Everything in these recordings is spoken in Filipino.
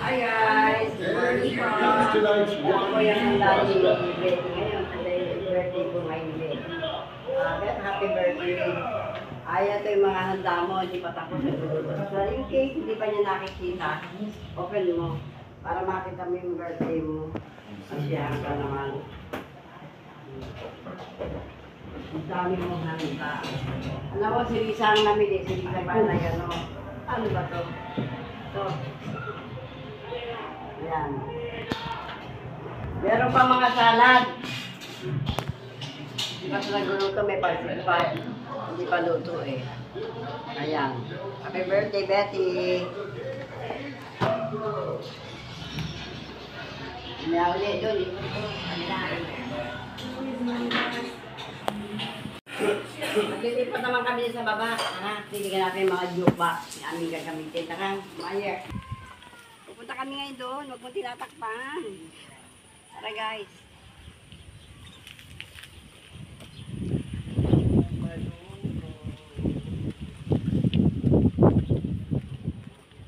Hi guys! Morning po! Ako yung dati birthday ngayon kasi birthday ko ngayon din. Happy birthday! Ito yung mga handa mo, hindi pa tapos nagluluto. So yung cake, hindi pa niya nakikita. Open mo para makita mo yung birthday mo. Masyahan ka naman. Ang dami mong handa. Alam mo, si Risa ang namili. Si Risa ba na yan, no? Ano ba to? Ito. Ayan. Meron pa mga salad. Hindi pa sila luto, may pansit pa. Hindi pa luto eh. Ayan. Happy birthday, Betty! May ulit doon. Maglilipat naman kami sa baba. Piligan natin mga jukebox. Yung aming gagamitin. Tara, Mayer. Pupunta kami ngayon doon. Huwag mo tinatakpan. Tara guys.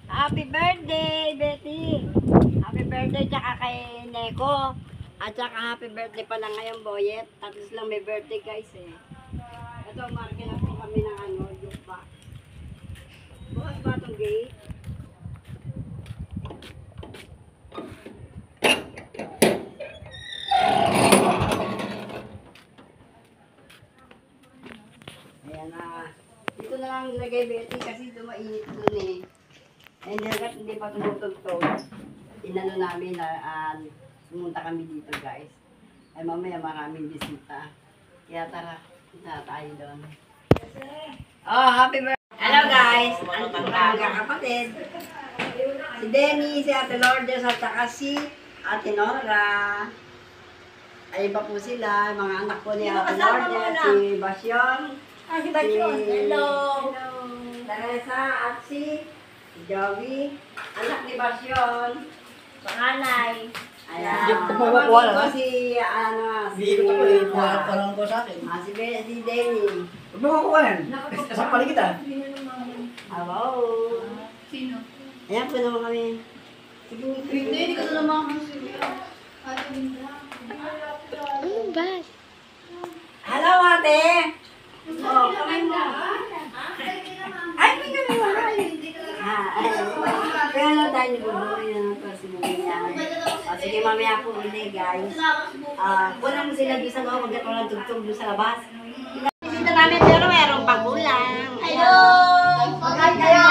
Happy birthday, Betty! Happy birthday tsaka kay Neko. At tsaka happy birthday pala ngayon, Boyet. Tapos lang may birthday guys eh. Ito, market na po kami ng jukebox. Bukas ba itong gate? Ayan na. Dito na lang nilagay Betty kasi dumainit dun eh. And then, hindi pa tumutugtog. Inano namin na pumunta kami dito guys. Ay mamaya maraming bisita. Kaya tara, punta tayo doon. Oh, happy birthday! Hello guys! Ano mga kapatid? Si Denny, si Ate Lourdes, at saka si Ate Nora. Ay iba po sila, mga anak po ni Ate Lourdes, si Basyon. Si Basyon, hello! Teresa at si Joey, anak ni Basyon. Panganay. Ayan. Hindi ko makukuha na. Si, Hindi ko ito eh. Parang ko sa akin. Si Denny. Huwag mo makukuha yan. Sa paligid ah. Hello. Sino? Ayan po naman kami. Sige, Hindi ko na naman kasi. Ano ba? hello, ate. Oh, kamay mo. Ay, may kami mahal. Kaya lang tayo nagbubuhay na ng personal yan. Sige, mamaya po ulit, guys. Kulang mo sila doon sa loob, magkat walang tugtog doon sa labas. Dito namin, pero mayroong pagulang. Hello! Hi kayo.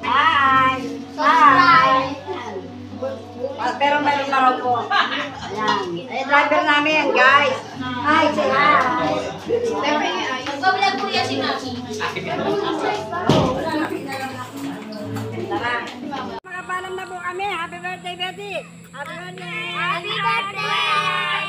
Hi. Hi. Pero meron pa raw po. Ayan. Ay, driver namin, guys. Hi, say hi. Nagbablog po yan si Maki. Tara. Magpapalam na po kami. Happy birthday, Betty. Happy birthday. Happy birthday!